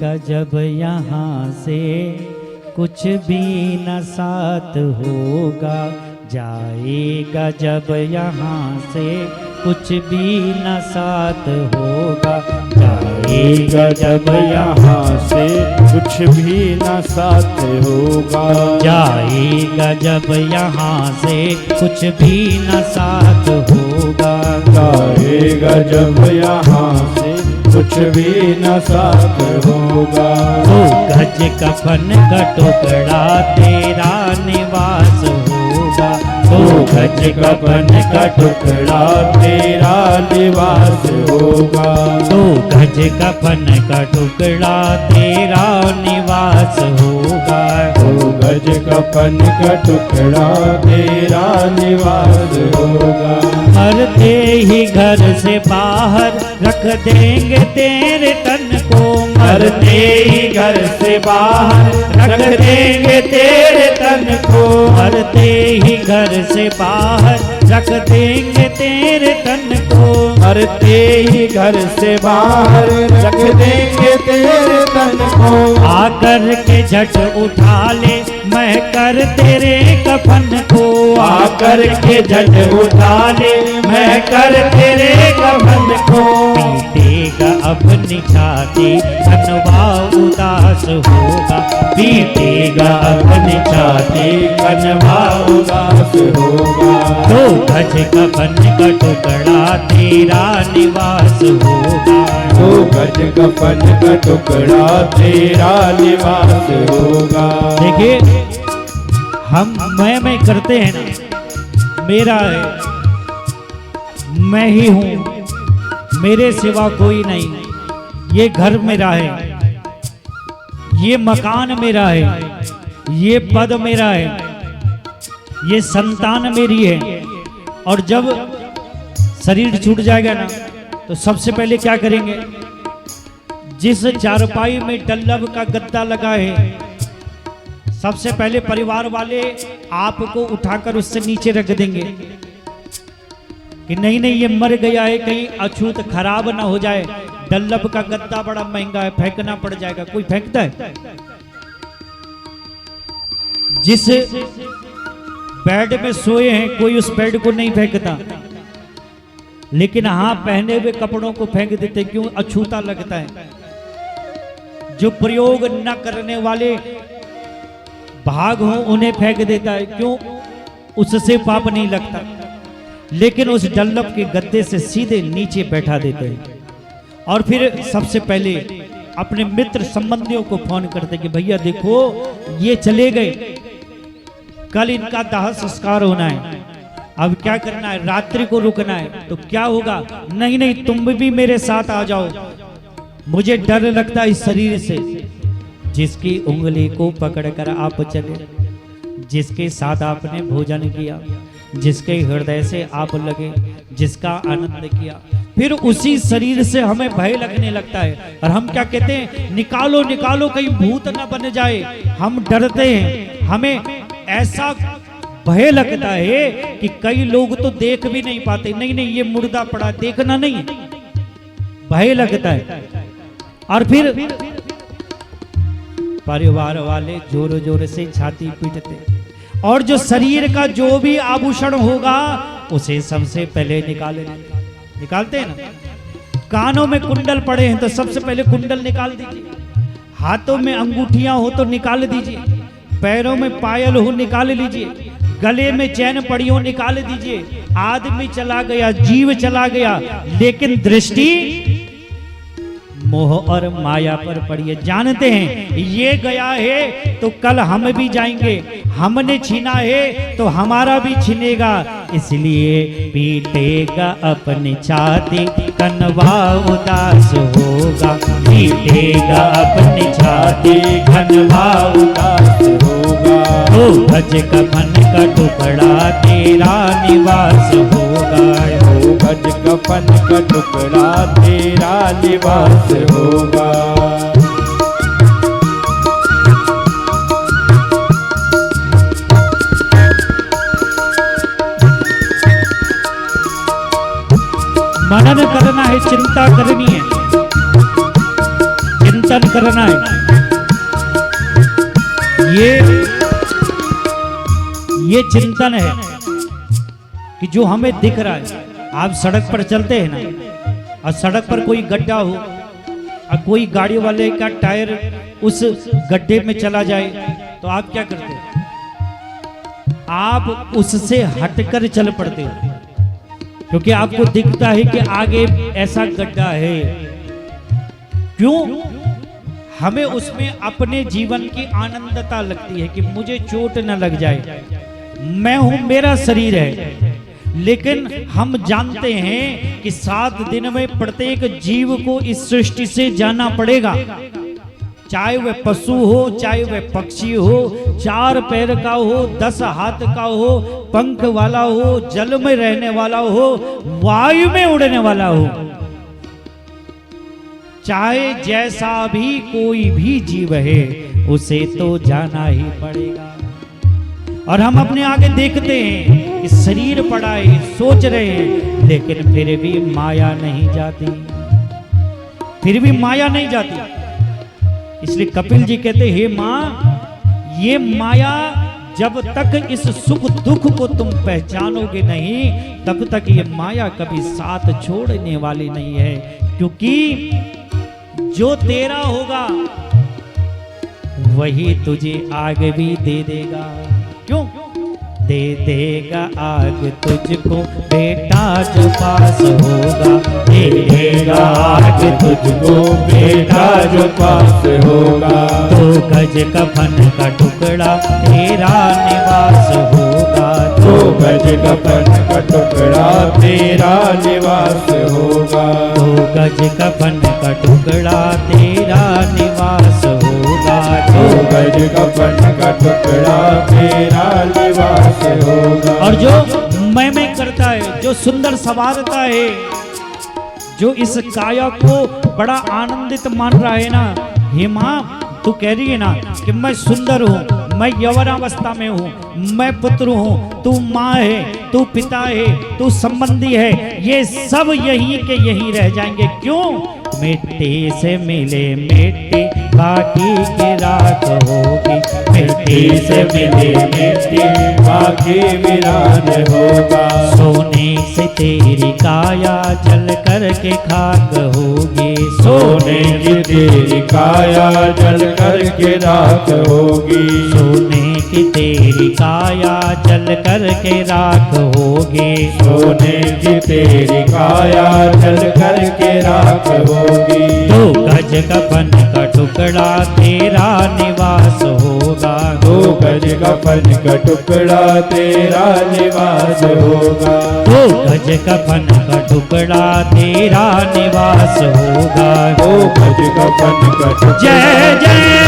जाएगा जब यहाँ से कुछ भी न साथ होगा, जाएगा जब यहाँ से कुछ भी न साथ होगा, जाएगा जब यहाँ से कुछ भी न साथ होगा, जाएगा जब यहाँ से कुछ भी न साथ होगा, जाएगा जब यहाँ से कुछ भी न साथ होगा। तो गज कफन का टुकड़ा तेरा निवास होगा, तो गज कफन का टुकड़ा तेरा निवास होगा, तो गज कफन का टुकड़ा तेरा निवास होगा, तो गज कफन का टुकड़ा तेरा निवास होगा। मरते ही घर से बाहर रख देंगे तेरे तन को, मरते ही घर से बाहर रख देंगे तेरे तन को, मरते ही घर से बाहर रख देंगे तेरे तन को, मरते ही घर से बाहर रख देंगे तेरे तन को, आकर के झट उठा ले मैं कर तेरे कफन को, आकर के झट उठा ले मैं कर तेरे कफन को, पीटेगा अपनी छाती कनवा उदास होगा, पीटेगा अपनी छाती कनवा उदास होगा, तो गज कफन का टुकड़ा तेरा निवास होगा, तो गज कफन का टुकड़ा तेरा निवास होगा। देखिए हम मैं करते हैं ना, मेरा है, मैं ही हूँ, मेरे सिवा कोई नहीं, ये घर मेरा है, ये मकान मेरा है, ये पद मेरा है, ये संतान मेरी है। और जब शरीर छूट जाएगा ना तो सबसे पहले क्या करेंगे, जिस चारपाई में डल्लब का गद्दा लगा है सबसे पहले परिवार वाले आपको उठाकर उससे नीचे रख देंगे कि नहीं नहीं ये मर गया है, कहीं अछूत खराब ना हो जाए, डल्लब का गद्दा बड़ा महंगा है, फेंकना पड़ जाएगा। कोई फेंकता है? जिस बेड में सोए हैं कोई उस बेड को नहीं फेंकता, लेकिन हाँ पहने हुए कपड़ों को फेंक देते, क्यों? अछूता लगता है। जो प्रयोग न करने वाले भाग हो उन्हें फेंक देता है, क्यों? उससे पाप नहीं लगता। लेकिन उस डल्लब के गद्दे से सीधे नीचे बैठा देते हैं और फिर सबसे पहले अपने मित्र संबंधियों को फोन करते कि भैया देखो ये चले गए, कल इनका दाह संस्कार होना है, अब क्या करना है, रात्रि को रुकना है, तो क्या होगा? नहीं नहीं तुम भी मेरे साथ आ जाओ, मुझे डर लगता है इस शरीर से। जिसकी उंगली को पकड़कर आप चले, जिसके साथ आपने भोजन किया, जिसके हृदय से आप लगे, जिसका आनंद किया, फिर उसी शरीर से हमें भय लगने लगता है। और हम क्या कहते हैं, निकालो निकालो कहीं भूत न बन जाए। हम डरते हैं, हमें ऐसा भय लगता है कि कई लोग तो देख भी नहीं पाते, नहीं नहीं ये मुर्दा पड़ा, देखना नहीं, भय लगता है। और फिर परिवार वाले जोर जोर से छाती पीटते, और जो शरीर का जो भी आभूषण होगा उसे सबसे पहले निकालते हैं ना। कानों में कुंडल पड़े हैं तो सबसे पहले कुंडल निकाल दीजिए, हाथों में अंगूठियां हो तो निकाल दीजिए, पैरों में पायल हो निकाल लीजिए, गले में चैन पड़ी हो निकाल दीजिए। आदमी चला गया, जीव चला गया, लेकिन दृष्टि मोह और माया पर पड़ी है। जानते हैं ये गया है तो कल हम भी जाएंगे, हमने छीना है तो हमारा भी छीनेगा, इसलिए पीटेगा अपनी छाती कनवा उदास होगा, पीटेगा अपनी छाती कनवा उदास होगा। तो गज कफन का टुकड़ा तेरा निवास होगा, तो गज कफन का टुकड़ा तेरा निवास होगा। मनन करना है, चिंता करनी है, चिंतन करना है। ये चिंतन है कि जो हमें दिख रहा है, आप सड़क पर चलते हैं ना, और सड़क पर कोई गड्ढा हो और कोई गाड़ी वाले का टायर उस गड्ढे में चला जाए तो आप क्या करते हैं? आप उससे हटकर चल पड़ते हो, क्योंकि आपको दिखता है कि आगे ऐसा गड्ढा है। क्यों? हमें उसमें अपने जीवन की आनंदता लगती है कि मुझे चोट न लग जाए, मैं हूं, मेरा शरीर है। लेकिन हम जानते हैं कि 7 दिन में प्रत्येक जीव को इस सृष्टि से जाना पड़ेगा, चाहे वह पशु हो, चाहे वह पक्षी हो, 4 पैर का हो, 10 हाथ का हो, पंख वाला हो, जल में रहने वाला हो, वायु में उड़ने वाला हो, चाहे जैसा भी कोई भी जीव है, उसे तो जाना ही पड़ेगा। और हम अपने आगे देखते हैं कि शरीर पड़ा है, सोच रहे हैं, लेकिन फिर भी माया नहीं जाती, फिर भी माया नहीं जाती। इसलिए कपिल जी कहते, हे मां, ये माया जब तक इस सुख दुख को तुम पहचानोगे नहीं, तब तक ये माया कभी साथ छोड़ने वाली नहीं है। क्योंकि जो तेरा होगा वही तुझे आगे भी दे देगा। क्यों दे देगा आग तुझको बेटा जो पास होगा, दे देगा आग तुझको बेटा जो पास होगा। 2 गज कफन का टुकड़ा तेरा निवास होगा, 2 गज कफन का टुकड़ा तेरा निवास होगा। 2 गज कफन का टुकड़ा तेरा निवास होगा, 2 गज कफन का टुकड़ा तेरा निवास होगा। और जो मैं करता है, जो सुंदर संवारता है, जो इस काया को बड़ा आनंदित मान रहा है ना, हे मां, तू कह रही है ना कि मैं सुंदर हूँ, मैं यौवनावस्था में हूँ, मैं पुत्र हूँ, तू माँ है, तू पिता है, तू संबंधी है, ये सब यही के यही रह जाएंगे। क्यों? मिट्टी से मिले मिट्टी बाकी की राख होगी, मिट्टी से मिले मिट्टी बाकी वीरान होगा। सोने से तेरी काया जल करके खाक होगी, सोने की तेरी काया जल करके राख होगी। सोने की तेरी काया जल करके राख होगी, सोने की तेरी काया जल करके राख होगी। 2 गज कफन का टुकड़ा तेरा निवास होगा, 2 गज कफन का टुकड़ा तेरा निवास होगा। 2 गज कफन का टुकड़ा तेरा निवास होगा। 2 गज कफन का टुकड़ा जय जय